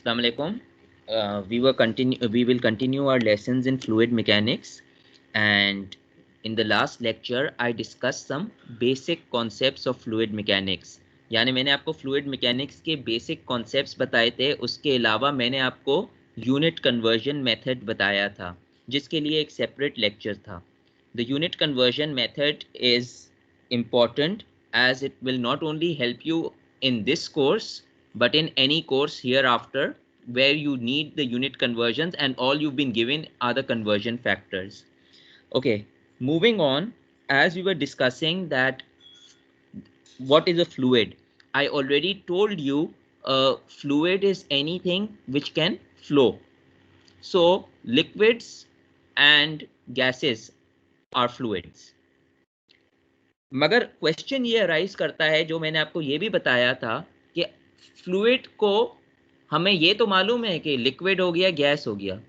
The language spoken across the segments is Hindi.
Assalamu alaikum. We will continue our lessons in fluid mechanics, and in the last lecture I discussed some basic concepts of fluid mechanics. यानी मैंने आपको fluid mechanics के basic concepts बताए थे, उसके अलावा मैंने आपको unit conversion method बताया था, जिसके लिए एक separate lecture था. The unit conversion method is important as it will not only help you in this course but in any course hereafter where you need the unit conversions, and all you've been given are the conversion factors. Okay, moving on, as we were discussing that what is a fluid, I already told you a fluid is anything which can flow. So liquids and gases are fluids. मगर क्वेश्चन ये अराइज करता है, जो मैंने आपको ये भी बताया था कि फ्लूइड को हमें ये तो मालूम है कि लिक्विड हो गया, गैस हो गया,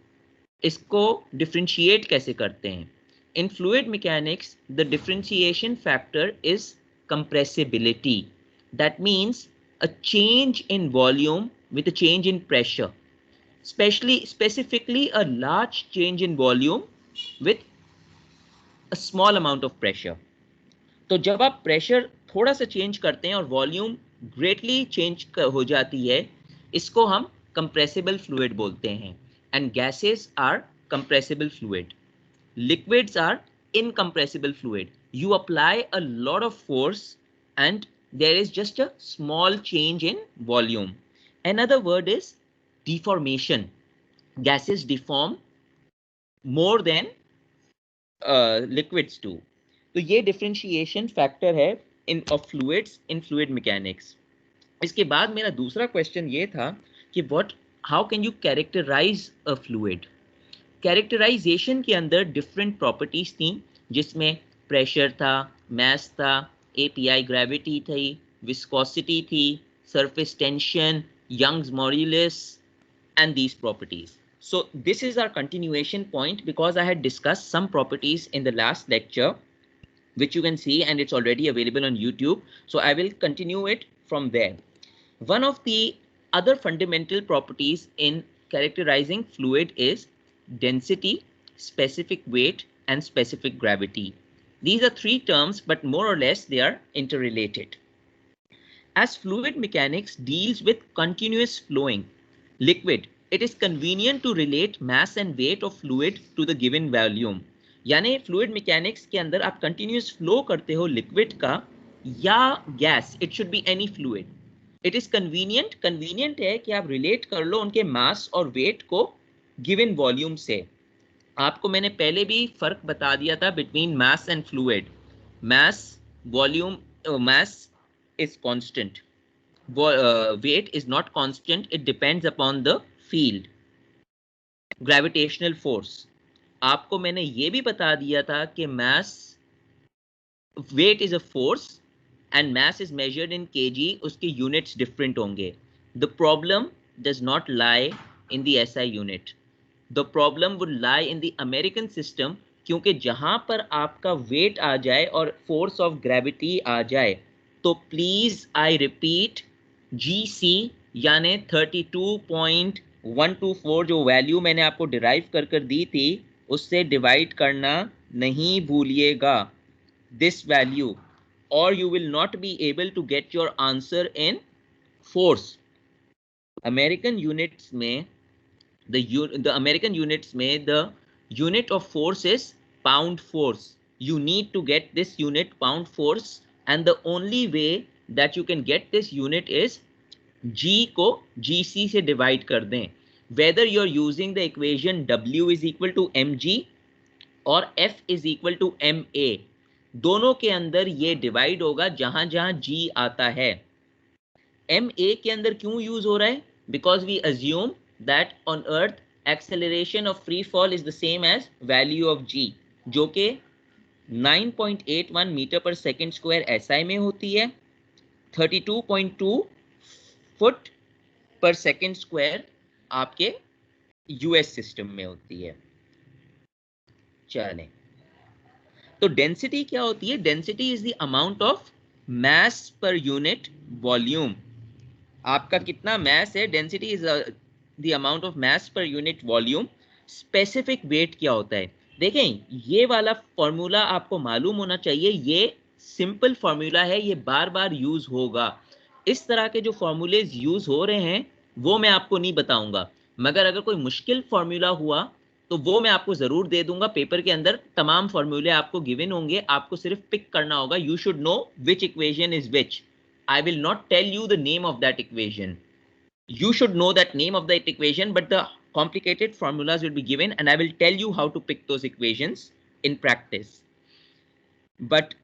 इसको डिफरेंशिएट कैसे करते हैं. इन fluid mechanics the differentiation factor is compressibility. That means a change in volume with a change in pressure, specifically a large change in volume with a small amount of pressure. तो जब आप प्रेशर थोड़ा सा चेंज करते हैं और वॉल्यूम ग्रेटली चेंज हो जाती है, इसको हम कंप्रेसिबल फ्लूइड बोलते हैं. And gases are compressible fluid, liquids are incompressible fluid. You apply a lot of force and there is just a small change in volume. Another word is deformation. Gases deform more than liquids do. तो ये डिफरेंशिएशन फैक्टर है in of fluids in fluid mechanics. इसके बाद मेरा दूसरा क्वेश्चन ये था कि what how can you characterise a fluid. Characterisation के अंदर डिफरेंट प्रॉपर्टीज थी, जिसमें प्रेशर था, मास था, एपीआई ग्रेविटी थी, विस्कोसिटी थी, surface tension, Young's modulus, and these properties. So this is our continuation point because I had discussed some properties in the last lecture, which you can see, and it's already available on YouTube. So I will continue it from there. One of the other fundamental properties in characterizing fluid is density, specific weight, and specific gravity. These are three terms, but more or less they are interrelated. As fluid mechanics deals with continuous flowing liquid, it is convenient to relate mass and weight of fluid to the given volume. यानी फ्लूइड मैकेनिक्स के अंदर आप कंटिन्यूस फ्लो करते हो लिक्विड का या gas, it should be any fluid. It is convenient है कि आप रिलेट कर लो उनके मास और वेट को गिवन वॉल्यूम से. आपको मैंने पहले भी फर्क बता दिया था between mass and fluid. Mass volume, mass is constant, weight is not constant, it depends upon the field. Gravitational force, आपको मैंने ये भी बता दिया था कि mass, weight is a force and mass is measured in kg, उसके units different होंगे. The problem does not lie in the SI unit, the problem would lie in the American system, क्योंकि जहां पर आपका weight आ जाए और force of gravity आ जाए, तो प्लीज आई रिपीट GC यानी 32.124 जो वैल्यू मैंने आपको डिराइव कर दी थी, उससे डिवाइड करना नहीं भूलिएगा दिस वैल्यू, और you will not be able to get your answer in force. American units में the American units में the unit of force is pound force. You need to get this unit pound force, and the only way that you can get this unit is G को GC से divide कर दें. Whether you're using the equation W is equal to mg और F is equal to ma, दोनों के अंदर ये डिवाइड होगा जहां जहां G आता है. ma के अंदर क्यों यूज हो रहा है? Because we assume that on earth acceleration of free fall is the same as value of G, जो कि 9.81 मीटर पर सेकेंड स्क्वायर SI में होती है, 32.2 फुट पर सेकेंड स्क्वायर आपके US सिस्टम में होती है. चलें, तो डेंसिटी क्या होती है? Density is the amount of mass per unit volume. आपका कितना मास है, density is the amount of mass per unit volume. Specific weight क्या होता है? देखें, ये वाला फॉर्मूला आपको मालूम होना चाहिए, ये सिंपल फॉर्मूला है, ये बार बार यूज होगा। इस तरह के जो फॉर्मूलेज यूज हो रहे हैं वो मैं आपको नहीं बताऊंगा, मगर अगर कोई मुश्किल फॉर्मूला हुआ तो वो मैं आपको जरूर दे दूंगा। पेपर के अंदर तमाम फॉर्मूले आपको गिवन होंगे, आपको सिर्फ पिक करना होगा। You should know which equation is which. I will not tell you the name of that equation. You should know that name of that equation, but the complicated formulas will be given and I will tell you how to pick those equations in practice. But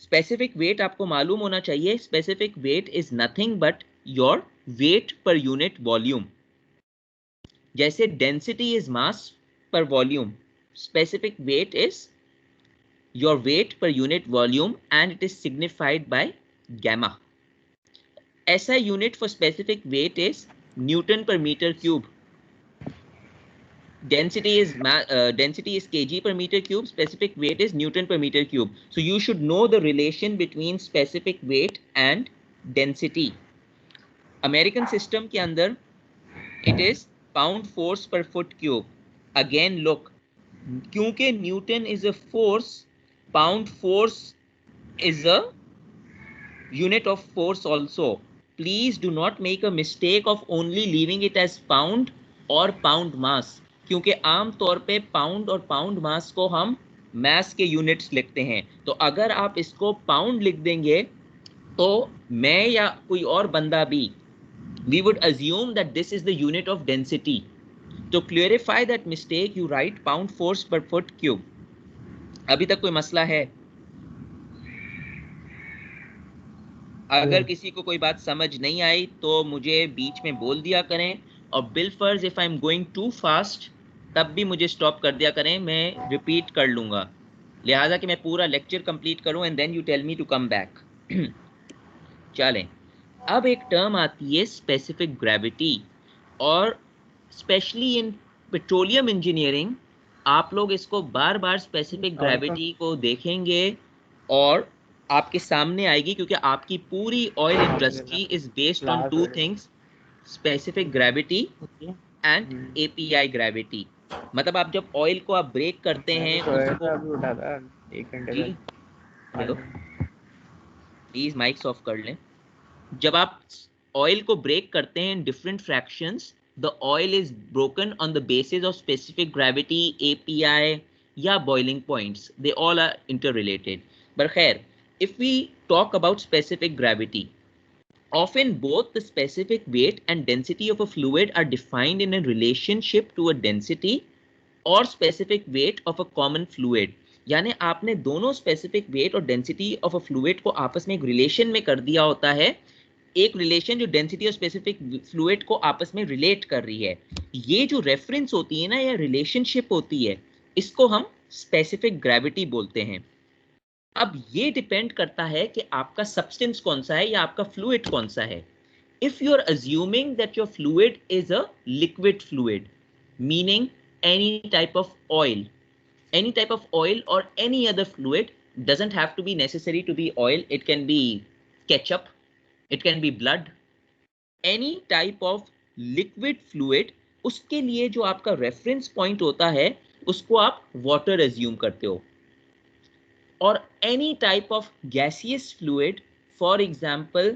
specific weight आपको मालूम होना चाहिए। Specific weight is nothing but your weight per unit volume. जैसे density is mass per volume, specific weight is your weight per unit volume and it is signified by gamma. SI unit for specific weight is Newton per meter cube. Density is kg per meter cube. Specific weight is Newton per meter cube. So you should know the relation between specific weight and density. American system के अंदर it is pound force per foot cube. Again look, क्योंकि Newton is a force, pound force is a unit of force also. Please do not make a mistake of only leaving it as pound or pound mass, क्योंकि आम तौर पे पाउंड और पाउंड मास को हम मास के यूनिट्स लिखते हैं। तो अगर आप इसको पाउंड लिख देंगे तो मैं या कोई और बंदा भी, we would assume that this is the unit of density. To clarify that mistake, you write pound force per foot cube. अभी तक कोई मसला है? अगर किसी को कोई बात समझ नहीं आई तो मुझे बीच में बोल दिया करें, और बिलफर्ज if I am going too fast तब भी मुझे स्टॉप कर दिया करें, मैं रिपीट कर लूंगा। लिहाजा कि मैं पूरा लेक्चर कंप्लीट करूं and then you tell me to come back. चलें, अब एक टर्म आती है स्पेसिफिक ग्रेविटी, और स्पेशली इन पेट्रोलियम इंजीनियरिंग आप लोग इसको बार बार स्पेसिफिक ग्रेविटी को देखेंगे और आपके सामने आएगी, क्योंकि आपकी पूरी oil industry is based on two things, specific gravity and API gravity. मतलब आप जब ऑयल को आप ब्रेक करते हैं प्लीज माइक्स ऑफ कर लें। जब आप ऑयल को ब्रेक करते हैं in different fractions, the oil is broken on the basis of specific gravity, API या boiling points, they all are interrelated. पर खैर, if we talk about specific gravity, often both the specific weight and density of a fluid are defined in a relationship to a density or specific weight of a common fluid. यानी आपने दोनों specific weight और density of a fluid को आपस में एक relation में कर दिया होता है, एक relation जो density और specific fluid को आपस में relate कर रही है। ये जो reference होती है ना, या relationship होती है, इसको हम specific gravity बोलते हैं। अब ये डिपेंड करता है कि आपका सब्सटेंस कौन सा है या आपका फ्लूइड कौन सा है। If you are assuming that your fluid is a liquid fluid, meaning any type of oil, or any other fluid, doesn't have to be necessary to be oil, it can be ketchup, it can be blood, any type of liquid fluid, उसके लिए जो आपका रेफरेंस पॉइंट होता है उसको आप वाटर एज्यूम करते हो। or any type of gaseous fluid, for example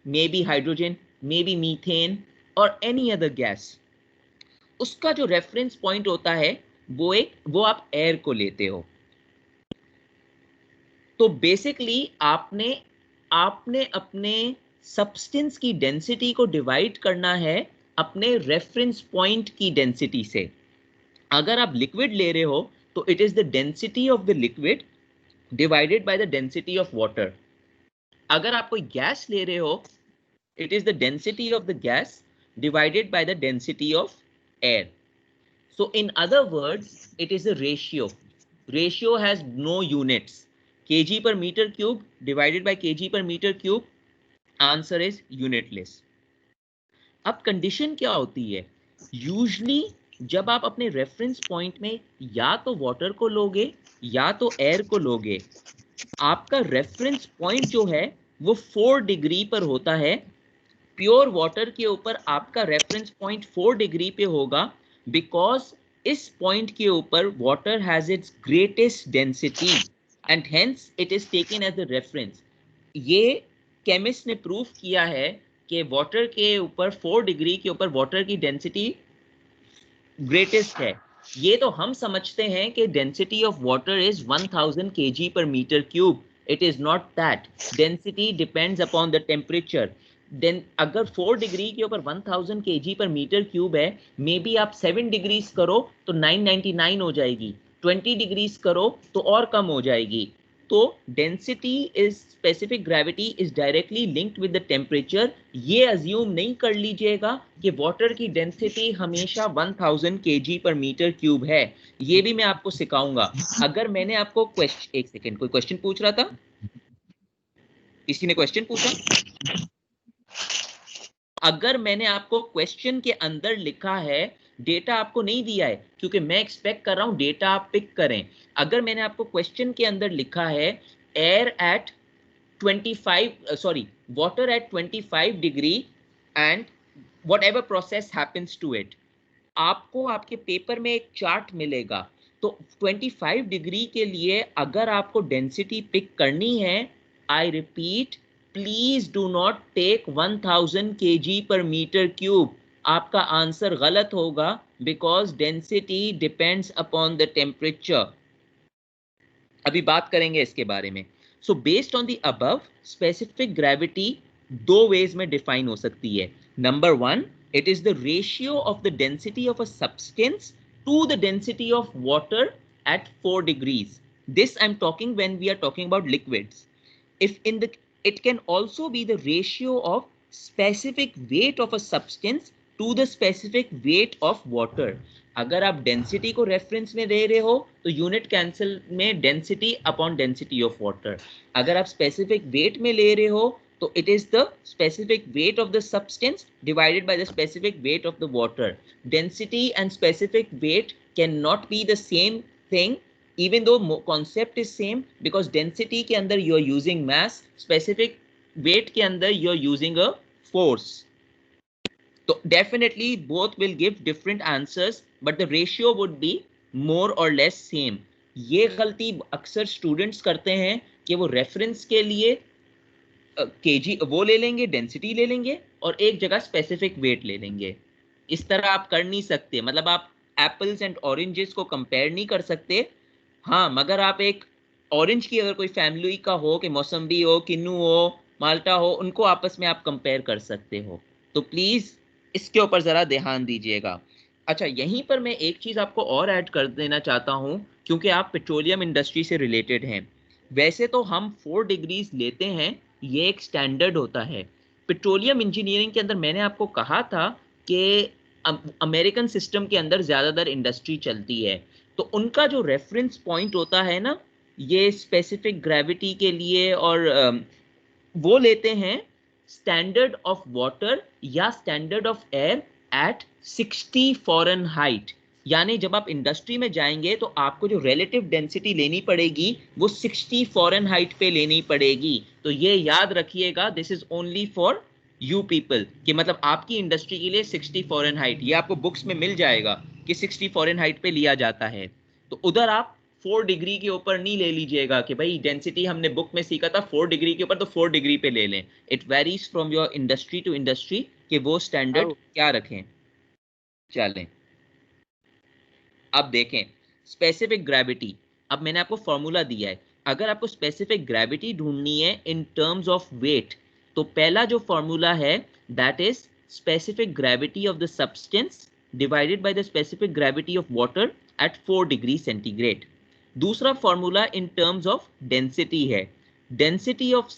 maybe hydrogen, maybe methane or any other gas, उसका जो रेफरेंस पॉइंट होता है वो आप एयर को लेते हो। तो बेसिकली आपने अपने सब्सटेंस की डेंसिटी को डिवाइड करना है अपने रेफरेंस पॉइंट की डेंसिटी से। अगर आप लिक्विड ले रहे हो तो it is the density of the liquid divided by the density of water. अगर आप कोई गैस ले रहे हो, it is the density of the gas divided by the density of air. So in other words it is a ratio has no units. kg per meter cube divided by kg per meter cube, answer is unitless. अब कंडीशन क्या होती है? यूजली जब आप अपने रेफरेंस पॉइंट में या तो वाटर को लोगे या तो एयर को लोगे, आपका रेफरेंस पॉइंट जो है वो 4 डिग्री पर होता है प्योर वाटर के ऊपर आपका रेफरेंस पॉइंट 4 डिग्री पे होगा, बिकॉज इस पॉइंट के ऊपर water has its greatest density and hence it is taken as a reference. ये केमिस्ट ने प्रूव किया है कि वाटर के ऊपर 4 डिग्री के ऊपर वाटर की डेंसिटी ग्रेटेस्ट है। ये तो हम समझते हैं कि density of water is 1000 kg per meter cube. It is not that. Density depends upon the temperature. Then अगर 4 डिग्री के ऊपर 1000 kg पर मीटर क्यूब है, मे बी आप 7 डिग्रीज करो तो 999 हो जाएगी, 20 डिग्रीज करो तो और कम हो जाएगी। तो density is specific gravity is directly linked with the temperature. ये अज्यूम नहीं कर लीजिएगा कि वाटर की डेंसिटी हमेशा 1000 kg पर मीटर क्यूब है। ये भी मैं आपको सिखाऊंगा। अगर मैंने आपको क्वेश्चन, एक सेकेंड, कोई क्वेश्चन पूछ रहा था, किसी ने क्वेश्चन पूछा? अगर मैंने आपको क्वेश्चन के अंदर लिखा है, डेटा आपको नहीं दिया है क्योंकि मैं एक्सपेक्ट कर रहा हूं डेटा आप पिक करें। अगर मैंने आपको क्वेश्चन के अंदर लिखा है air at 25 sorry water at 25 degree and whatever process happens to it, आपको आपके पेपर में एक चार्ट मिलेगा। तो 25 डिग्री के लिए अगर आपको डेंसिटी पिक करनी है, I repeat, please do not take 1000 kg per metre cube. आपका आंसर गलत होगा, because density depends upon the temperature. अभी बात करेंगे इसके बारे में। So based on the above, specific gravity दो वेज में डिफाइन हो सकती है। Number one, it is the ratio of the density of a substance to the density of water at 4 degrees. This I'm talking when we are talking about liquids. If in the, it can also be the ratio of specific weight of a substance to the specific weight of water. अगर आप डेंसिटी को रेफरेंस में ले रहे हो तो यूनिट कैंसिल में density upon density of water. अगर आप स्पेसिफिक वेट में ले रहे हो so it is the specific weight of the substance divided by the specific weight of the water. Density and specific weight cannot be the same thing, even though concept is same, because density के अंदर you are using mass, specific weight के अंदर you are using a force. So definitely both will give different answers, but the ratio would be more or less same. ये गलती अक्सर स्टूडेंट्स करते हैं कि वो रेफरेंस के लिए केजी वो ले लेंगे, डेंसिटी ले लेंगे और एक जगह स्पेसिफिक वेट ले लेंगे। इस तरह आप कर नहीं सकते, मतलब आप एप्पल्स एंड ऑरेंजेस को कंपेयर नहीं कर सकते। हाँ, मगर आप एक ऑरेंज की अगर कोई फैमिली का हो कि मौसम्बी हो, किन्नू हो, माल्टा हो, उनको आपस में आप कंपेयर कर सकते हो। तो प्लीज इसके ऊपर जरा ध्यान दीजिएगा। अच्छा, यहीं पर मैं एक चीज आपको और ऐड कर देना चाहता हूं, क्योंकि आप पेट्रोलियम इंडस्ट्री से रिलेटेड हैं। वैसे तो हम 4 डिग्रीज लेते हैं, ये एक स्टैंडर्ड होता है। पेट्रोलियम इंजीनियरिंग के अंदर मैंने आपको कहा था कि अमेरिकन सिस्टम के अंदर ज़्यादातर इंडस्ट्री चलती है, तो उनका जो रेफरेंस पॉइंट होता है ना, ये स्पेसिफिक ग्रेविटी के लिए, और वो लेते हैं स्टैंडर्ड ऑफ वाटर या standard of air at 60 Fahrenheit. यानी जब आप इंडस्ट्री में जाएंगे तो आपको जो रिलेटिव डेंसिटी लेनी पड़ेगी वो 60 फ़ारेनहाइट पे लेनी पड़ेगी। तो ये याद रखिएगा, this is only for you people, कि मतलब आपकी इंडस्ट्री के लिए 60 फ़ारेनहाइट, ये आपको बुक्स में मिल जाएगा कि 60 फ़ारेनहाइट पे लिया जाता है। तो उधर आप 4 डिग्री के ऊपर नहीं ले लीजिएगा कि भाई डेंसिटी हमने बुक में सीखा था 4 डिग्री के ऊपर, तो 4 डिग्री पे ले लें। It varies from your industry to industry कि वो स्टैंडर्ड क्या रखें। चलें, अब देखें स्पेसिफिक ग्रेविटी। अब मैंने आपको फॉर्मूला दिया है, अगर आपको स्पेसिफिक ग्रेविटी ढूंढनी है इन टर्म्स ऑफ वेट, तो पहला जो फॉर्मूला है that is specific gravity of the substance divided by the specific gravity of water at 4 degree centigrade. दूसरा formula in terms of density है, density of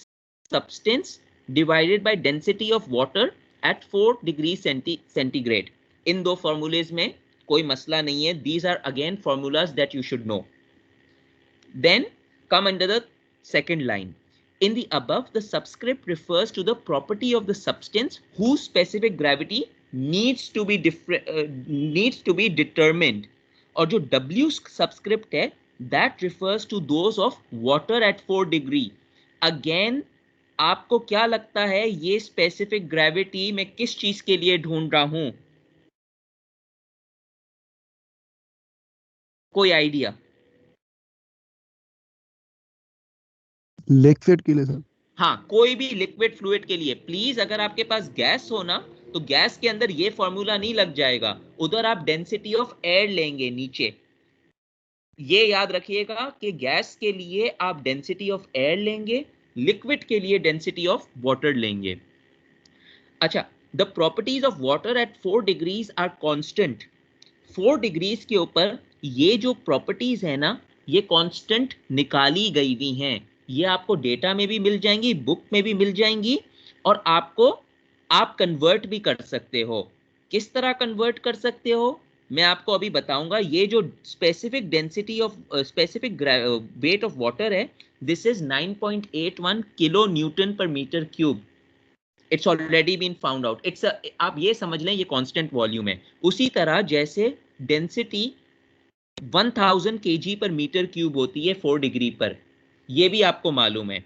substance divided by density of water at 4 degree centigrade. इन दो फॉर्मूलेज में कोई मसला नहीं है, these are again formulas that you should know. Then come under the second line. In the above, the subscript refers to the property of the substance whose specific gravity needs to be determined. और जो W subscript है that refers to those of water at 4 degree. Again आपको क्या लगता है ये स्पेसिफिक ग्रेविटी मैं किस चीज के लिए ढूंढ रहा हूं? कोई आइडिया? लिक्विड के लिए सर। हाँ, कोई भी लिक्विड फ्लूइड के लिए। प्लीज अगर आपके पास गैस हो ना, तो गैस के अंदर ये फॉर्मूला नहीं लग जाएगा, उधर आप डेंसिटी ऑफ एयर लेंगे नीचे। ये याद रखिएगा कि गैस के लिए आप डेंसिटी ऑफ एयर लेंगे, लिक्विड के लिए डेंसिटी ऑफ वाटर लेंगे। अच्छा, the properties of water at 4 degrees are constant. 4 degrees के ऊपर ये जो प्रॉपर्टीज है ना, ये कांस्टेंट निकाली गई हुई हैं। ये आपको डेटा में भी मिल जाएंगी, बुक में भी मिल जाएंगी, और आपको आप कन्वर्ट भी कर सकते हो। किस तरह कन्वर्ट कर सकते हो मैं आपको अभी बताऊंगा। ये जो specific density of specific weight of water है, this is 9.81 kilo newton per metre cube. It's already been found out. आप ये समझ लें ये कांस्टेंट वॉल्यूम है। उसी तरह जैसे density 1000 KG per metre cube होती है 4 डिग्री पर, ये भी आपको मालूम है।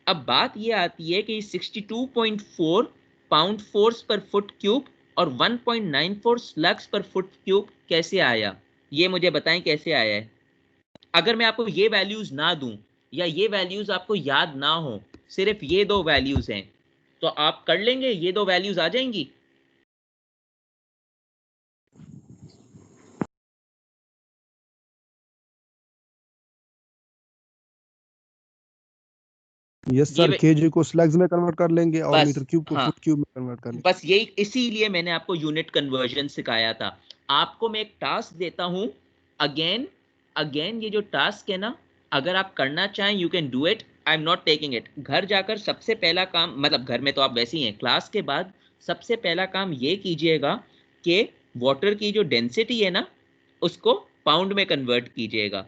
अब बात ये आती है कि 62.4 पाउंड फोर्स पर फुट क्यूब और 1.94 स्लग्स पर फुट क्यूब कैसे आया, ये मुझे बताएं कैसे आया है। अगर मैं आपको ये वैल्यूज ना दूं या ये वैल्यूज आपको याद ना हो, सिर्फ ये दो वैल्यूज हैं, तो आप कर लेंगे, ये दो वैल्यूज आ जाएंगी। यस ये सर, केजी को स्लग्स में कन्वर्ट कर लेंगे और बस, मीटर क्यूब को हाँ, फुट क्यूब में कन्वर्ट कर लेंगे। बस यही, इसीलिए मैंने आपको यूनिट कन्वर्जन सिखाया था। आपको मैं एक टास्क देता हूं, अगेन अगेन ये जो टास्क है ना, अगर आप करना चाहें you can do it, I am not taking it. घर जाकर सबसे पहला काम, मतलब घर में तो आप वैसे ही हैं, क्लास के बाद सबसे पहला काम ये कीजिएगा कि वाटर की जो डेंसिटी है ना, उसको पाउंड में कन्वर्ट कीजिएगा।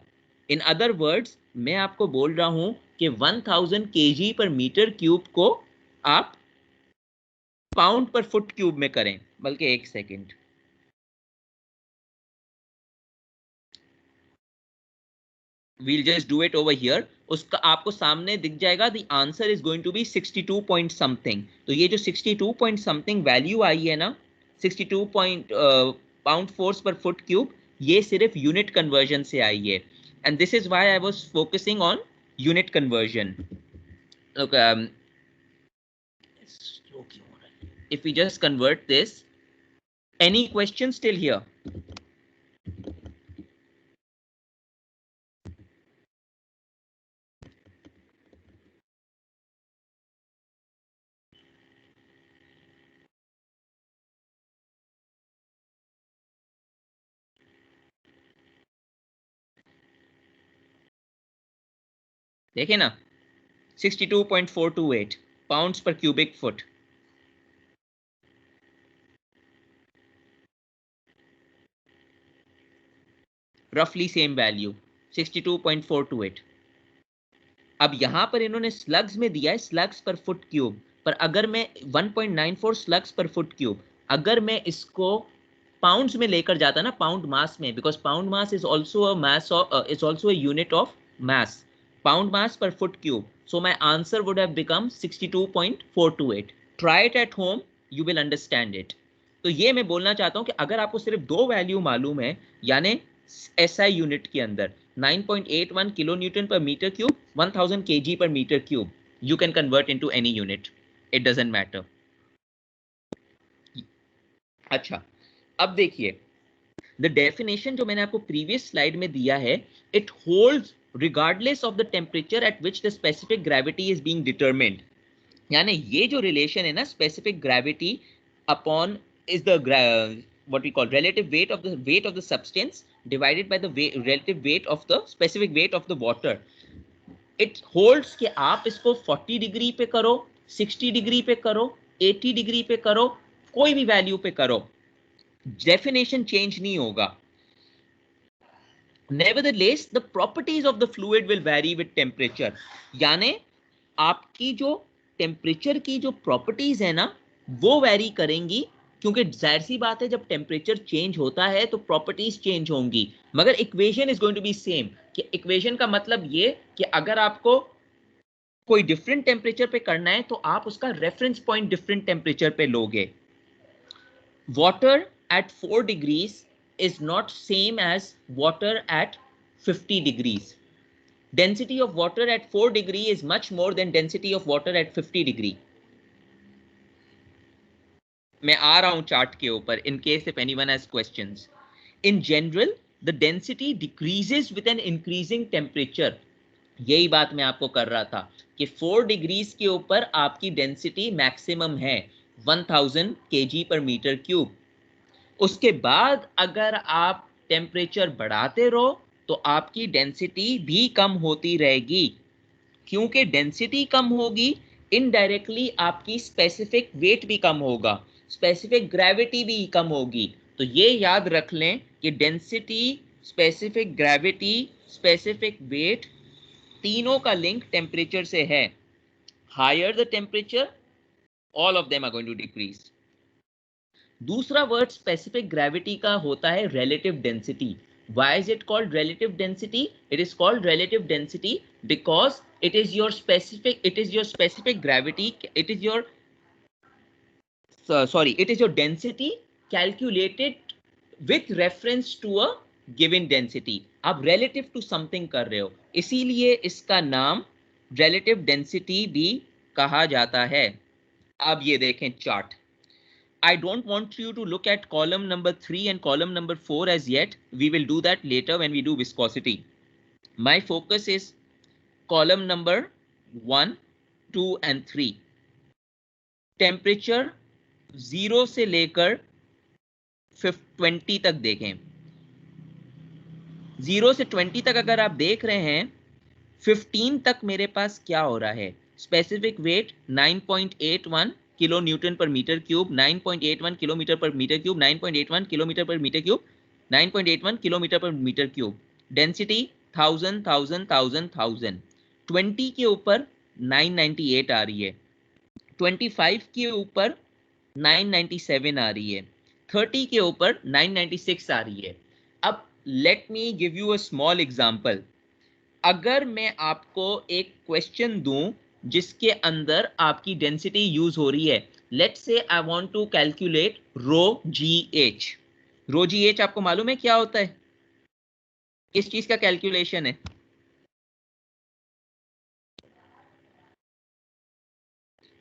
इन अदर वर्ड्स मैं आपको बोल रहा हूं कि 1000 केजी पर मीटर क्यूब को आप पाउंड पर फुट क्यूब में करें। बल्कि एक second, we'll just do it over here। उसका आपको सामने दिख जाएगा, the answer is going to be 62 point something। तो ये जो 62 point something वैल्यू आई है ना, 62 point पाउंड फोर्स पर फुट क्यूब, ये सिर्फ यूनिट कन्वर्जन से आई है। And this is why I was focusing on unit conversion. Look, if we just convert this, any questions still here? देखे ना, 62.428 पाउंड्स पर क्यूबिक फुट। रफली सेम वैल्यू 62.428। अब यहां पर इन्होंने स्लग्स में दिया है, स्लग्स पर फुट क्यूब, पर अगर मैं 1.94 स्लग्स पर फुट क्यूब, अगर मैं इसको पाउंड्स में लेकर जाता ना, पाउंड मास में, because pound mass is also a mass of, is also a unit of mass, pound mass per foot cube, so my answer would have become 62.428। Try it at home, you will understand it. तो ये मैं बोलना चाहता हूं कि अगर आपको सिर्फ दो वैल्यू मालूम है, यानी एसआई यूनिट के अंदर 9.81 kilo newton per metre cube, 1000 KG per metre cube, you can convert into any unit, it doesn't matter. अच्छा, अब देखिए द डेफिनेशन जो मैंने आपको प्रीवियस स्लाइड में दिया है, it holds regardless of the temperature at which the specific gravity is being determined. यानी ये जो रिलेशन है ना, specific gravity upon is the what we call relative weight of the substance divided by the relative weight of the specific weight of the water, it holds कि आप इसको 40 डिग्री पे करो, 60 डिग्री पे करो, 80 डिग्री पे करो, कोई भी वैल्यू पे करो, डेफिनेशन चेंज नहीं होगा। Nevertheless, the properties of the fluid will vary with temperature। यानी आपकी जो टेम्परेचर की जो प्रॉपर्टीज है ना, वो वैरी करेंगी, क्योंकि जाहिर सी बात है जब टेम्परेचर चेंज होता है तो प्रॉपर्टीज चेंज होंगी, मगर equation is going to be same. कि इक्वेशन का मतलब ये कि अगर आपको कोई डिफरेंट टेम्परेचर पे करना है तो आप उसका रेफरेंस पॉइंट डिफरेंट टेम्परेचर पे लोगे. Water at 4 degrees is not same as water at 50 degrees. Density of water at 4 degree is much more than density of water at 50 degree. मैं आ रहा हूं चार्ट के ऊपर in case if anyone has questions. In general, the density decreases with an increasing temperature. यही बात मैं आपको कर रहा था कि 4 डिग्रीज के ऊपर आपकी डेंसिटी मैक्सिमम है 1000 kg पर मीटर क्यूब. उसके बाद अगर आप टेम्परेचर बढ़ाते रहो तो आपकी डेंसिटी भी कम होती रहेगी. क्योंकि डेंसिटी कम होगी, इनडायरेक्टली आपकी स्पेसिफिक वेट भी कम होगा, स्पेसिफिक ग्रेविटी भी कम होगी. तो ये याद रख लें कि density, specific gravity, specific weight, तीनों का लिंक टेम्परेचर से है. Higher the temperature, all of them are going to decrease. दूसरा वर्ड स्पेसिफिक ग्रेविटी का होता है relative density. Why is it called relative density? It is called relative density because it is your specific gravity, it is your density calculated with reference to a given density. आप relative to something कर रहे हो, इसीलिए इसका नाम relative density भी कहा जाता है. अब ये देखें chart. I don't want you to look at column number 3 and column number 4 as yet. We will do that later when we do viscosity. My focus is column number 1, 2 and 3. Temperature 0 से लेकर 20 तक देखें. 0 से 20 तक अगर आप देख रहे हैं, 15 तक मेरे पास क्या हो रहा है? Specific weight 9.81 kilo newton per metre cube, 9.81 kilometre पर मीटर क्यूब, 9.81 किलोमीटर पर मीटर क्यूब, 9.81 किलोमीटर पर मीटर क्यूब. डेंसिटी 1000 1000 1000 1000. 20 के ऊपर 998 आ रही है, 25 के ऊपर 997 आ रही है, 30 के ऊपर 996 आ रही है. अब let me give you a small example. अगर मैं आपको एक क्वेश्चन दूं जिसके अंदर आपकी डेंसिटी यूज हो रही है, let's say I want to calculate rho G H. Rho G H आपको मालूम है क्या होता है? किस चीज का कैलकुलेशन है?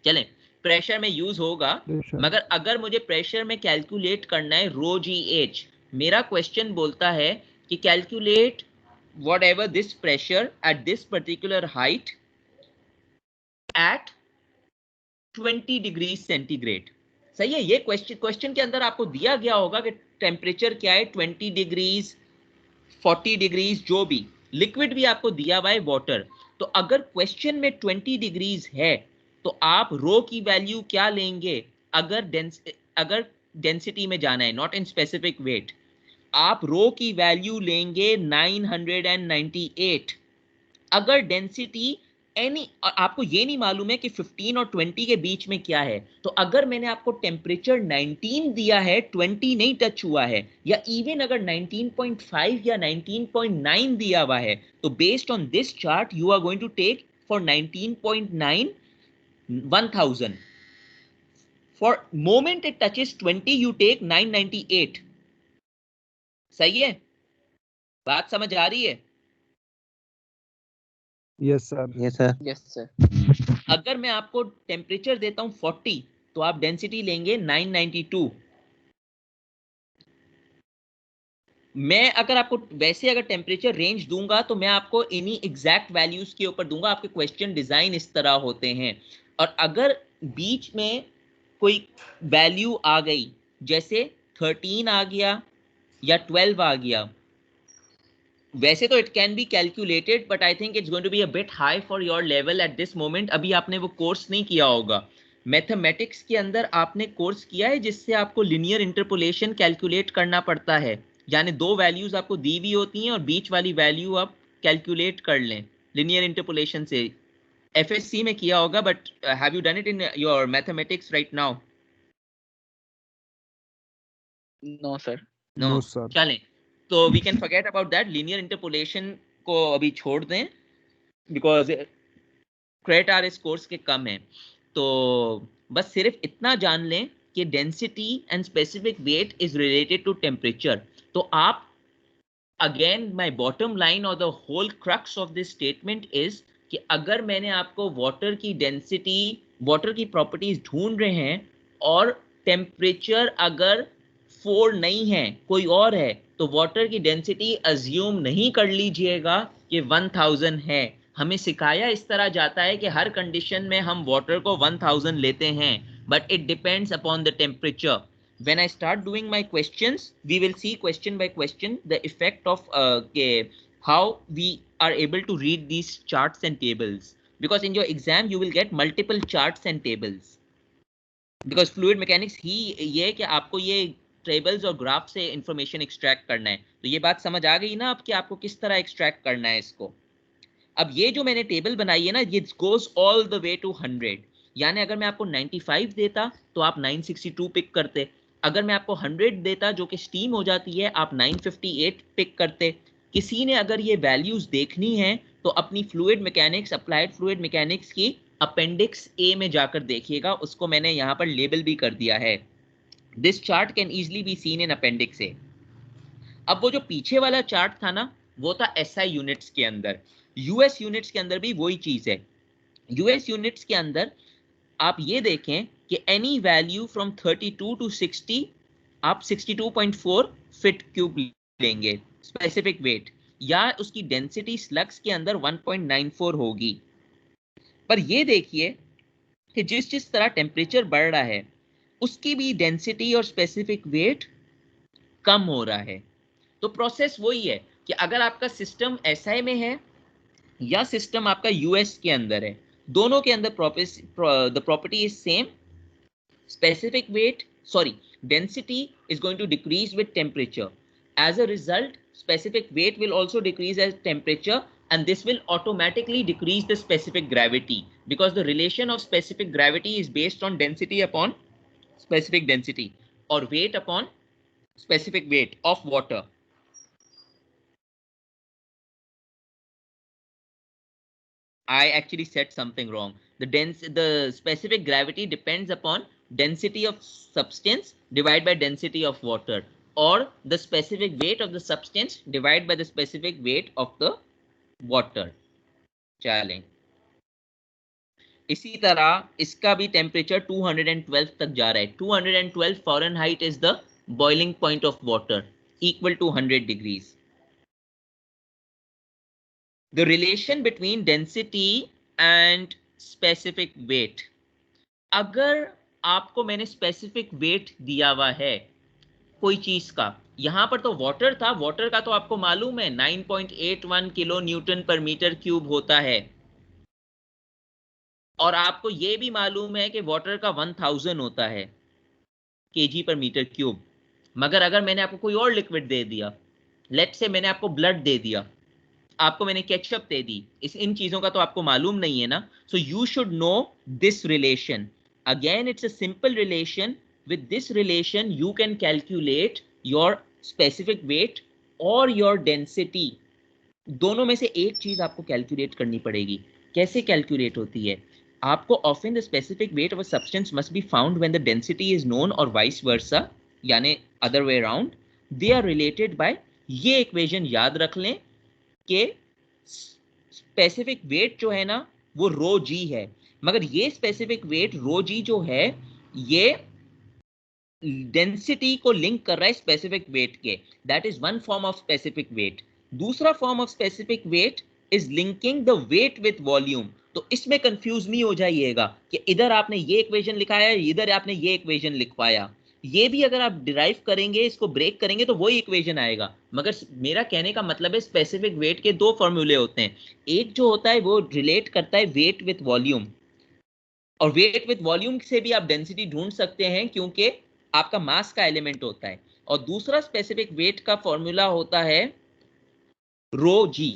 चलें, प्रेशर में यूज होगा, मगर अगर मुझे प्रेशर में कैलकुलेट करना है रो जी एच, मेरा क्वेश्चन बोलता है कि calculate whatever this pressure at this particular height at 20 degrees centigrade. सही है? ये क्वेश्चन के अंदर आपको दिया गया होगा कि टेम्परेचर क्या है, 20 डिग्रीज, 40 डिग्रीज, जो भी. लिक्विड भी आपको दिया हुआ है, वाटर. तो अगर क्वेश्चन में 20 डिग्रीज है तो आप रो की वैल्यू क्या लेंगे? अगर डेंसिटी में जाना है, नॉट इन स्पेसिफिक वेट, आप रो की वैल्यू लेंगे 998. अगर डेंसिटी आपको ये नहीं मालूम है कि 15 और 20 के बीच में क्या है, तो अगर मैंने आपको टेम्परेचर 19 दिया है, 20 नहीं टच हुआ है, या इवन अगर 19.5 या 19.9 दिया हुआ है, तो based on this chart you are going to take for 19.9 1000. For moment it touches 20 you take 998. सही है? बात समझ आ रही है? Yes sir. Yes sir. Yes sir. अगर मैं आपको टेम्परेचर देता हूं 40, तो आप डेंसिटी लेंगे 992. मैं अगर आपको वैसे अगर टेम्परेचर रेंज दूंगा तो मैं आपको इन्हीं एग्जैक्ट वैल्यूज के ऊपर दूंगा. आपके क्वेश्चन डिजाइन इस तरह होते हैं. और अगर बीच में कोई वैल्यू आ गई, जैसे 13 आ गया या 12 आ गया, वैसे तो it can be calculated, but I think it's going to be a bit high for your level at this moment. अभी आपने वो कोर्स नहीं किया होगा. मैथमेटिक्स के अंदर आपने कोर्स किया है जिससे आपको लिनियर इंटरपोलेशन कैलकुलेट करना पड़ता है, यानी दो वैल्यूज आपको दी हुई होती हैं और बीच वाली वैल्यू आप कैलकुलेट कर लें लिनियर इंटरपोलेशन से. एफएससी में किया होगा, but have you done it in your mathematics right now? No sir. No sir. चलें, तो we can forget about that. Linear interpolation को अभी छोड़ दें, बिकॉज क्रेडिट आर स्कोर्स के कम है। तो बस सिर्फ इतना जान लें कि density and specific weight is related to temperature. तो आप अगेन माय बॉटम लाइन और the whole crux of this statement is कि अगर मैंने आपको वाटर की डेंसिटी, वाटर की प्रॉपर्टीज ढूंढ रहे हैं और टेम्परेचर अगर 4 नहीं है, कोई और है, तो वाटर की डेंसिटी अज्यूम नहीं कर लीजिएगा कि 1000 है। हमें सिखाया इस तरह जाता है कि हर कंडीशन में हम वाटर को 1000 लेते हैं, but it depends upon the temperature. When I start doing my questions, we will see question by question the effect of how we are able to read these charts and tables, because in your exam you will get multiple charts and tables, because fluid mechanics ही ये कि आपको ये टेबल्स और ग्राफ से इंफॉर्मेशन एक्सट्रैक्ट करना है। तो ये बात समझ आ गई ना अब कि आपको किस तरह एक्सट्रैक्ट करना है इसको। अब ये जो मैंने टेबल बनाई है ना, ये goes all the way to 100, यानी अगर मैं आपको 95 देता तो आप 962 पिक करते, अगर मैं आपको 100 देता जो कि स्टीम हो जाती है, आप 958 पिक करते। किसी ने अगर ये वैल्यूज देखनी है तो अपनी fluid mechanics, applied fluid mechanics की अपेंडिक्स ए में जाकर देखिएगा, उसको मैंने यहाँ पर लेबल भी कर दिया है। This chart can easily be seen in appendix A. अब वो जो पीछे वाला चार्ट था ना, वो था एसआई यूनिट्स के अंदर। यूएस यूनिट्स के अंदर भी वही चीज है। यूएस यूनिट्स के अंदर आप ये देखें कि एनी वैल्यू फ्रॉम 32 टू 60 आप 62.4 फीट क्यूब लेंगे स्पेसिफिक वेट, या उसकी डेंसिटी स्लग्स के अंदर 1.94 होगी। पर ये देखिए कि जिस जिस तरह टेम्परेचर बढ़ रहा है उसकी भी डेंसिटी और स्पेसिफिक वेट कम हो रहा है। तो प्रोसेस वही है कि अगर आपका सिस्टम एसआई में है या सिस्टम आपका यूएस के अंदर है, दोनों के अंदर the property is same. Specific weight, sorry, density is going to decrease with temperature. As a result, specific weight will also decrease as temperature, and this will automatically decrease the specific gravity, because the relation of specific gravity is based on density upon specific density, or weight upon specific weight of water. I actually said something wrong. The specific gravity depends upon density of substance divided by density of water, or the specific weight of the substance divided by the specific weight of the water. चलें, इसी तरह इसका भी टेम्परेचर 212 तक जा रहा है। 212 Fahrenheit is the boiling point of water, equal to 100 degrees. The relation between density and specific weight, अगर आपको मैंने स्पेसिफिक वेट दिया हुआ है कोई चीज का, यहां पर तो वाटर था, वाटर का तो आपको मालूम है 9.81 kilo newton per metre cube होता है, और आपको ये भी मालूम है कि वाटर का 1000 होता है केजी पर मीटर क्यूब। मगर अगर मैंने आपको कोई और लिक्विड दे दिया, लेट्स से मैंने आपको ब्लड दे दिया, आपको मैंने केचप दे दी, इन चीजों का तो आपको मालूम नहीं है ना। So you should know this relation. Again it's a simple relation. With this relation you can calculate your specific weight और योर डेंसिटी। दोनों में से एक चीज आपको कैलकुलेट करनी पड़ेगी। कैसे कैलकुलेट होती है? आपको often the specific weight of a substance must be found when the density is known, और वाइस वर्सा, यानी other way around. They are related by, ये इक्वेशन याद रख लें कि स्पेसिफिक वेट जो है ना वो रो जी है, मगर ये स्पेसिफिक वेट रो जी जो है ये डेंसिटी को लिंक कर रहा है स्पेसिफिक वेट के। That is one form of specific weight. दूसरा form of specific weight is linking the weight with volume. तो इसमें कंफ्यूज नहीं हो जाइएगा कि इधर आपने ये इक्वेशन लिखाया, इधर आपने ये इक्वेशन लिखवाया। ये भी अगर आप डिराइव करेंगे, इसको ब्रेक करेंगे तो वही इक्वेशन आएगा। मगर मेरा कहने का मतलब है स्पेसिफिक वेट के दो फॉर्मूले होते हैं। एक जो होता है वो रिलेट करता है वेट विथ वॉल्यूम, और वेट विथ वॉल्यूम से भी आप डेंसिटी ढूंढ सकते हैं क्योंकि आपका मास का एलिमेंट होता है। और दूसरा स्पेसिफिक वेट का फॉर्मूला होता है rho g.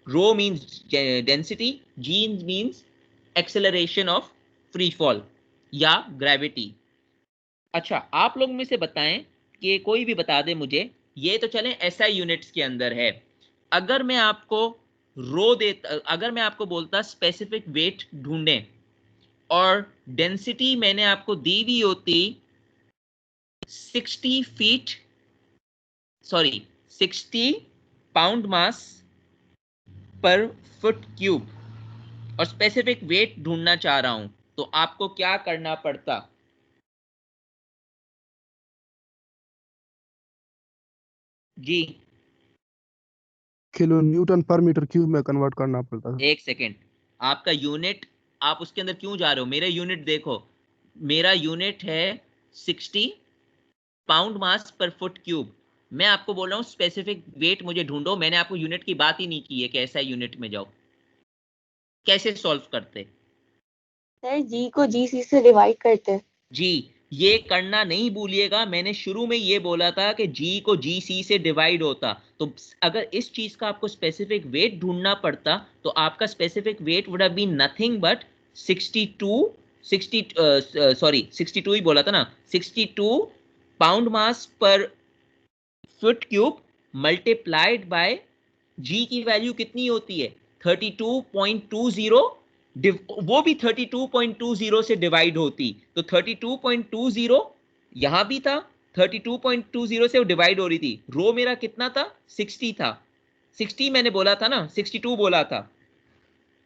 Rho means density, g means acceleration of free fall या ग्रेविटी। अच्छा, आप लोग में से बताएं कि कोई भी बता दे मुझे, ये तो चलें एसआई यूनिट्स के अंदर है। अगर मैं आपको रो देता, अगर मैं आपको बोलता स्पेसिफिक वेट ढूंढें और डेंसिटी मैंने आपको दी हुई होती 60 pound mass per foot cube और स्पेसिफिक वेट ढूंढना चाह रहा हूं, तो आपको क्या करना पड़ता? जी kilo newton per metre cube में कन्वर्ट करना पड़ता है। एक सेकेंड, आपका यूनिट, आप उसके अंदर क्यों जा रहे हो? मेरा यूनिट देखो, मेरा यूनिट है 60 pound mass per foot cube. मैं आपको बोल रहा हूं स्पेसिफिक वेट मुझे ढूंढो, मैंने आपको यूनिट की बात ही नहीं की है कि ऐसा यूनिट में जाओ। कैसे सॉल्व करते? सर जी को जी सी से डिवाइड करते हैं। जी, ये करना नहीं भूलिएगा, मैंने शुरू में ये बोला था कि जी को जी सी से डिवाइड होता, तो अगर इस चीज का आपको स्पेसिफिक वेट ढूंढना पड़ता तो आपका specific weight would have been nothing but 62 ही बोला था ना, 62 pound mass per foot cube multiplied by g की वैल्यू कितनी होती है 32.20, वो भी 32.20 से डिवाइड होती, तो 32.20 यहां भी था, 32.20 से वो डिवाइड हो रही थी। रो मेरा कितना था? 60 था, 60 मैंने बोला था ना, 62 बोला था,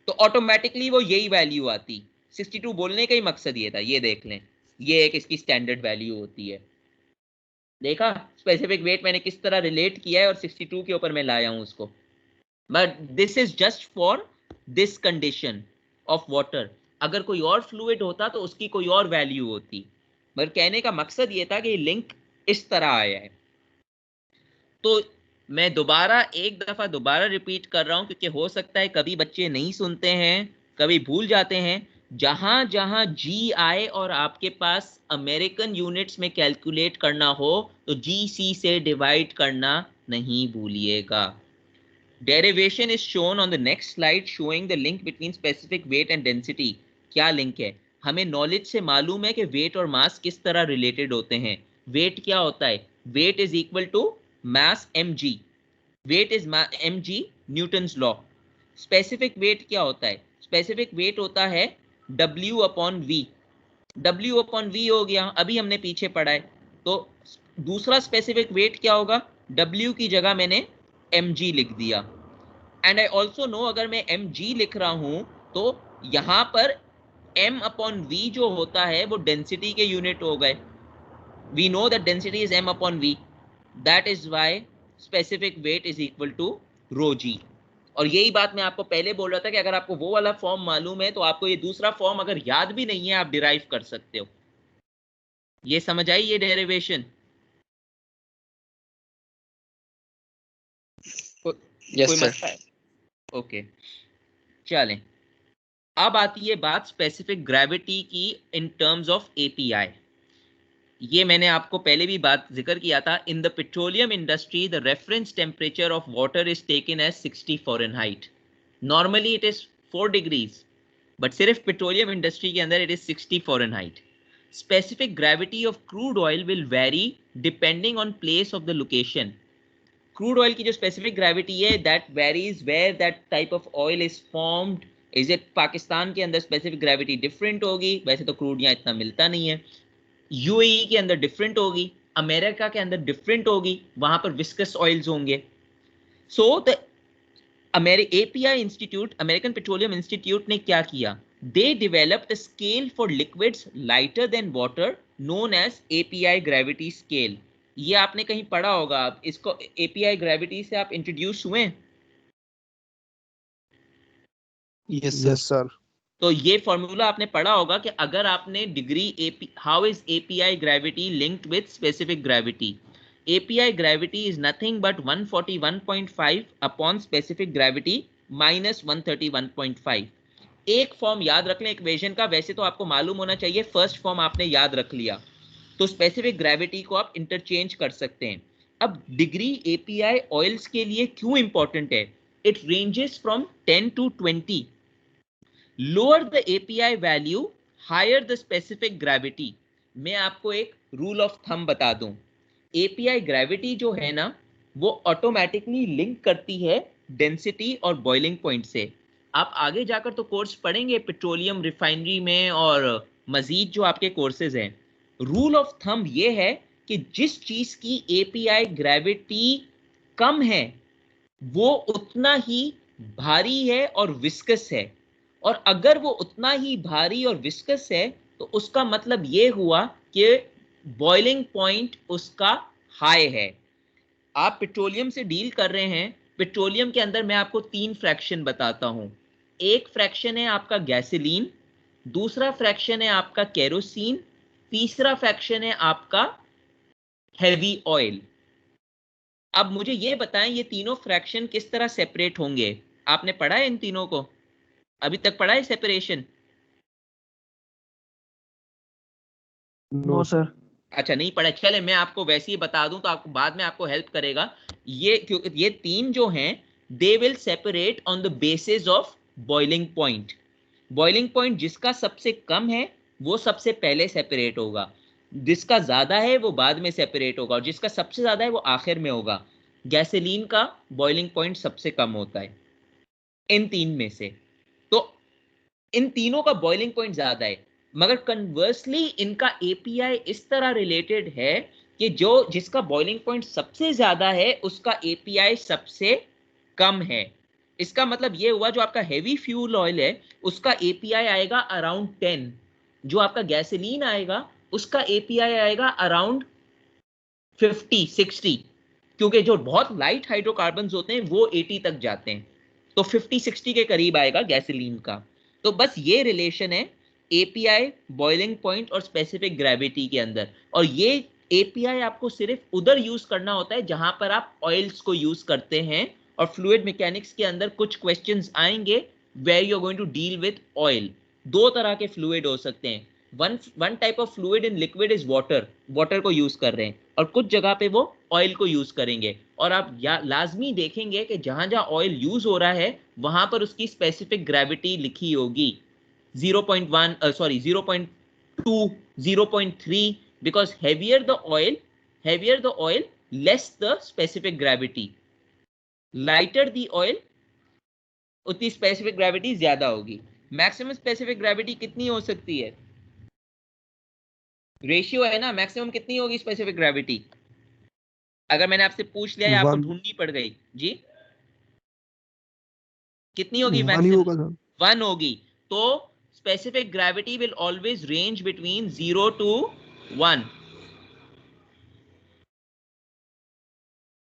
तो ऑटोमेटिकली वो यही वैल्यू आती। 62 बोलने का ही मकसद ये था, ये देख लें, ये एक इसकी स्टैंडर्ड वैल्यू होती है। देखा स्पेसिफिक वेट मैंने किस तरह रिलेट किया है और 62 के ऊपर मैं लाया हूं उसको। But this is just for this condition of water. अगर कोई और फ्लूइड होता तो उसकी कोई और वैल्यू होती, मगर कहने का मकसद ये था कि लिंक इस तरह आया है। तो मैं दोबारा एक दफा दोबारा रिपीट कर रहा हूं क्योंकि हो सकता है कभी बच्चे नहीं सुनते हैं, कभी भूल जाते हैं। जहां जहां जी आए और आपके पास अमेरिकन यूनिट्स में कैलकुलेट करना हो तो जी सी से डिवाइड करना नहीं भूलिएगा। Derivation is shown on the next slide showing the link between specific weight and density. क्या लिंक है? हमें नॉलेज से मालूम है कि वेट और मास किस तरह रिलेटेड होते हैं। वेट क्या होता है? Weight is equal to mass mg, weight is mg Newton's law. Specific weight क्या होता है? स्पेसिफिक वेट होता है w upon v। w upon v हो गया, अभी हमने पीछे पढ़ा है। तो दूसरा स्पेसिफिक वेट क्या होगा? w की जगह मैंने mg लिख दिया। एंड आई ऑल्सो नो, अगर मैं mg लिख रहा हूं तो यहां पर m अपॉन v जो होता है वो डेंसिटी के यूनिट हो गए। We know that density is m upon v, that is why specific weight is equal to rho g. और यही बात मैं आपको पहले बोल रहा था कि अगर आपको वो वाला फॉर्म मालूम है तो आपको ये दूसरा फॉर्म अगर याद भी नहीं है आप डिराइव कर सकते हो। ये समझ आई ये डेरिवेशन? यस कोई सर। मसला है? ओके चलें, अब आती है बात स्पेसिफिक ग्रेविटी की इन टर्म्स ऑफ एपीआई। ये मैंने आपको पहले भी बात जिक्र किया था। In the petroleum industry the reference temperature of water is taken as 60 Fahrenheit. Normally it is 4 degrees, but सिर्फ पेट्रोलियम इंडस्ट्री के अंदर it is 60 Fahrenheit. Specific gravity of crude oil will vary depending on place of the location. Crude oil की जो स्पेसिफिक ग्रेविटी है that varies where that type of oil is formed. Is it Pakistan के अंदर स्पेसिफिक ग्रेविटी डिफरेंट होगी, वैसे तो क्रूड यहाँ इतना मिलता नहीं है। यूएई के अंदर डिफरेंट होगी, अमेरिका के अंदर डिफरेंट होगी, वहां पर विस्कस ऑयल्स होंगे। So the API institute, American petroleum institute ने क्या किया? They developed a scale for liquids lighter than water known as API gravity scale. ये आपने कहीं पढ़ा होगा, आप इसको एपीआई ग्रेविटी से आप इंट्रोड्यूस हुए? Yes sir. तो ये फॉर्मूला आपने पढ़ा होगा कि अगर आपने degree how is API gravity linked with specific gravity. API gravity is nothing but 141.5 upon specific gravity minus 131.5। एक फॉर्म याद रख लें इक्वेशन का, वैसे तो आपको मालूम होना चाहिए, फर्स्ट फॉर्म आपने याद रख लिया तो स्पेसिफिक ग्रेविटी को आप इंटरचेंज कर सकते हैं। अब डिग्री एपीआई ऑयल्स के लिए क्यों इंपॉर्टेंट है? It ranges from 10 to 20। Lower the API value higher the specific gravity. मैं आपको एक रूल ऑफ थंब बता दूं, एपीआई ग्रेविटी जो है ना वो ऑटोमेटिकली लिंक करती है डेंसिटी और बॉइलिंग पॉइंट से। आप आगे जाकर तो कोर्स पढ़ेंगे पेट्रोलियम रिफाइनरी में और मजीद जो आपके कोर्सेज हैं। रूल ऑफ थंब ये है कि जिस चीज की एपीआई ग्रेविटी कम है वो उतना ही भारी है और विस्कस है, और अगर वो उतना ही भारी और विस्कस है तो उसका मतलब ये हुआ कि बॉइलिंग पॉइंट उसका हाई है। आप पेट्रोलियम से डील कर रहे हैं, पेट्रोलियम के अंदर मैं आपको 3 फ्रैक्शन बताता हूं। एक फ्रैक्शन है आपका गैसोलीन, दूसरा फ्रैक्शन है आपका केरोसिन, तीसरा फ्रैक्शन है आपका हेवी ऑयल। अब मुझे ये बताएं ये तीनों फ्रैक्शन किस तरह सेपरेट होंगे? आपने पढ़ा है इन तीनों को? अभी तक पढ़ा है सेपरेशन? No sir. अच्छा नहीं पढ़ा, चले मैं आपको वैसे ही बता दूं तो आपको बाद में आपको हेल्प करेगा। ये तीन जो हैं they will separate on the basis of boiling point. Boiling point जिसका सबसे कम है वो सबसे पहले सेपरेट होगा, जिसका ज्यादा है वो बाद में सेपरेट होगा, और जिसका सबसे ज्यादा है वो आखिर में होगा। गैसोलीन का बॉइलिंग पॉइंट सबसे कम होता है इन तीन में से, तो इन तीनों का बॉइलिंग पॉइंट ज्यादा है। मगर कन्वर्सली इनका एपीआई इस तरह रिलेटेड है कि जो जिसका बॉइलिंग पॉइंट सबसे ज्यादा है उसका एपीआई सबसे कम है। इसका मतलब ये हुआ जो आपका हेवी फ्यूल ऑयल है उसका एपीआई आएगा अराउंड 10, जो आपका गैसोलीन आएगा उसका एपीआई आएगा अराउंड 50-60, क्योंकि जो बहुत लाइट हाइड्रोकार्बन्स होते हैं वो 80 तक जाते हैं, तो 50-60 के करीब आएगा गैसोलीन का। तो बस ये रिलेशन है एपीआई, बॉइलिंग पॉइंट और स्पेसिफिक ग्रेविटी के अंदर। और ये एपीआई आपको सिर्फ उधर यूज करना होता है जहां पर आप ऑयल्स को यूज करते हैं, और फ्लूइड मैकेनिक्स के अंदर कुछ क्वेश्चंस आएंगे where you are going to deal with oil. दो तरह के फ्लूइड हो सकते हैं, one type of fluid in liquid is water, water को यूज कर रहे हैं, और कुछ जगह पे वो ऑयल को यूज करेंगे। और आप लाजमी देखेंगे कि जहां जहां ऑयल यूज हो रहा है वहां पर उसकी स्पेसिफिक ग्रेविटी लिखी होगी 0.1 sorry 0.2 0.3, because heavier the oil less the specific gravity, lighter the oil उतनी स्पेसिफिक ग्रेविटी ज्यादा होगी। मैक्सिमम स्पेसिफिक ग्रेविटी कितनी हो सकती है? रेशियो है ना, मैक्सिमम कितनी होगी स्पेसिफिक ग्रेविटी? अगर मैंने आपसे पूछ लिया या आपको वन ढूंढनी पड़ गई जी, कितनी होगी? वन ही होगा सर। 1 होगी। तो specific gravity will always range between 0 to 1।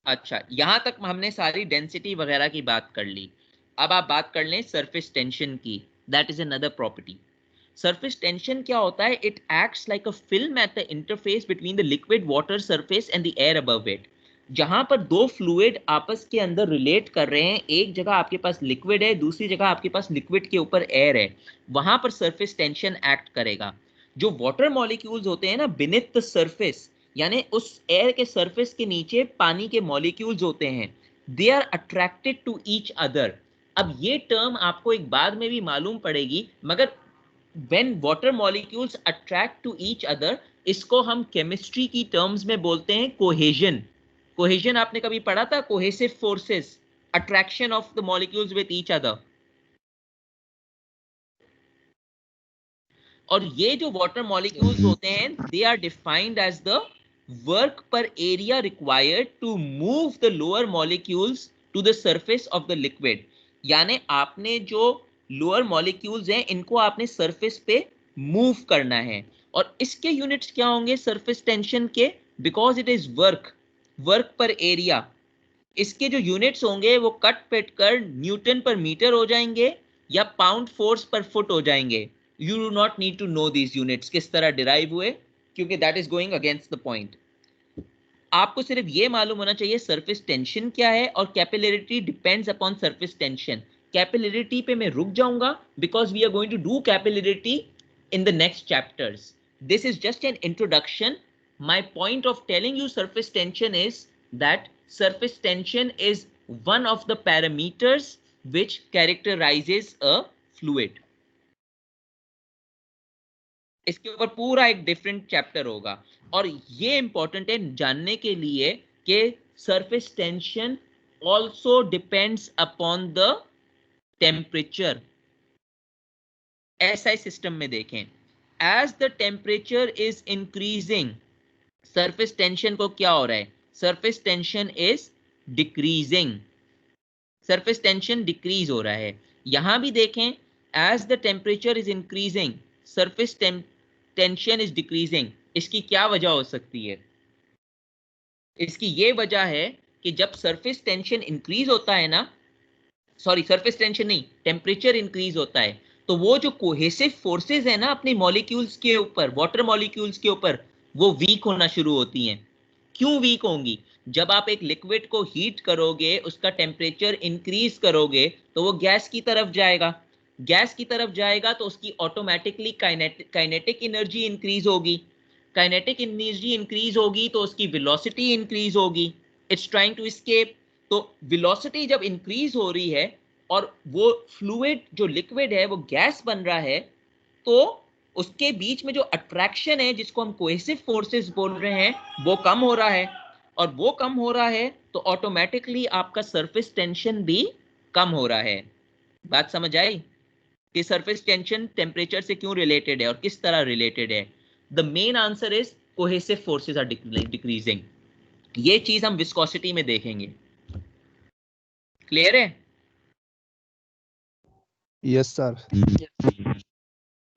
अच्छा, यहां तक हमने सारी डेंसिटी वगैरह की बात कर ली। अब आप बात कर लें सरफेस टेंशन की। That is another property. Surface tension क्या होता है? It acts like a film at the interface between the liquid water surface and the air above it. जहां पर दो फ्लूइड आपस के अंदर रिलेट कर रहे हैं, एक जगह आपके पास लिक्विड है, दूसरी जगह आपके पास लिक्विड के ऊपर एयर है, वहां पर सरफेस टेंशन एक्ट करेगा। जो वाटर मॉलिक्यूल्स होते हैं ना बिनेथ द सरफेस, यानी उस एयर के सरफेस के नीचे पानी के मॉलिक्यूल्स होते हैं, they are attracted to each other. अब ये टर्म आपको एक बाद में भी मालूम पड़ेगी, मगर when water molecules attract to each other, इसको हम केमिस्ट्री की टर्म्स में बोलते हैं कोहेजन। कोहेजन आपने कभी पढ़ा था? Cohesive forces, attraction of the molecules with each other. और ये जो वाटर मॉलिक्यूल्स होते हैं they are defined as the work per area required to move the lower molecules to the surface of the liquid. यानी आपने जो लोअर मॉलिक्यूल्स हैं इनको आपने सरफेस पे मूव करना है, और इसके यूनिट्स क्या होंगे सरफेस टेंशन के? Because it is work per area, इसके जो यूनिट्स होंगे वो कट पिट कर न्यूटन पर मीटर हो जाएंगे या पाउंड फोर्स पर फुट हो जाएंगे। You do not need to know these units किस तरह डिराइव हुए, क्योंकि that is going against the point. आपको सिर्फ ये मालूम होना चाहिए सरफेस टेंशन क्या है, और capillarity depends upon surface tension. Capillarity पे मैं रुक जाऊंगा because we are going to do capillarity in the next chapters. This is just an introduction. My point of telling you surface tension is that surface tension is one of the parameters which characterizes a fluid. इसके ऊपर पूरा एक डिफरेंट चैप्टर होगा, और ये इंपॉर्टेंट है जानने के लिए कि surface tension also depends upon the temperature. SI system में देखें, as the temperature is increasing, surface tension को क्या हो रहा है? Surface tension is decreasing. Surface tension decrease हो रहा है. यहां भी देखें, as the temperature is increasing, surface tension is decreasing. इसकी क्या वजह हो सकती है? इसकी ये वजह है कि जब सरफेस टेंशन इंक्रीज होता है ना, सॉरी सरफेस टेंशन नहीं, टेम्परेचर इंक्रीज होता है, तो वो जो कोहेसिव फोर्सेस है ना अपनी मॉलिक्यूल्स के ऊपर, वाटर मॉलिक्यूल्स के ऊपर, वो वीक होना शुरू होती हैं. क्यों वीक होंगी? जब आप एक लिक्विड को हीट करोगे, उसका टेम्परेचर इंक्रीज करोगे, तो वो गैस की तरफ जाएगा. गैस की तरफ जाएगा तो उसकी ऑटोमेटिकली काइनेटिक एनर्जी इंक्रीज होगी. काइनेटिक एनर्जी इंक्रीज होगी तो उसकी वेलोसिटी इंक्रीज होगी. It's trying to escape. तो वेलोसिटी जब इंक्रीज हो रही है और वो फ्लूइड जो लिक्विड है वो गैस बन रहा है, तो उसके बीच में जो अट्रैक्शन है, जिसको हम कोहेसिव फोर्सेस बोल रहे हैं, वो कम हो रहा है. और वो कम हो रहा है तो ऑटोमेटिकली आपका सरफेस टेंशन भी कम हो रहा है. बात समझ आई कि सरफेस टेंशन टेम्परेचर से क्यों रिलेटेड है और किस तरह रिलेटेड है? The main answer is cohesive forces are decreasing. ये चीज हम विस्कोसिटी में देखेंगे. क्लियर है? Yes sir.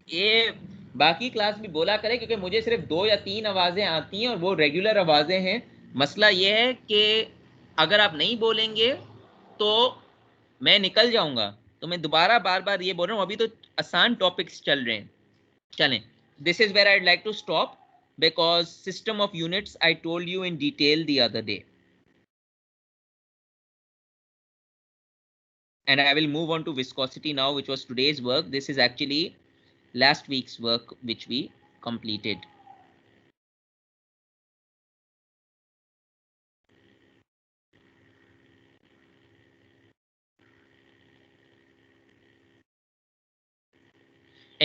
ये बाकी क्लास भी बोला करें, क्योंकि मुझे सिर्फ 2 या 3 आवाजें आती हैं और वो रेगुलर आवाजें हैं. मसला ये है कि अगर आप नहीं बोलेंगे तो मैं निकल जाऊंगा. तो मैं दोबारा बार बार ये बोल रहा हूँ, अभी तो आसान टॉपिक्स चल रहे हैं. चलें, this is where I would like to stop, because system of units I told you in detail the other day. And I will move on to viscosity now, which was today's work. This is actually last week's work which we completed.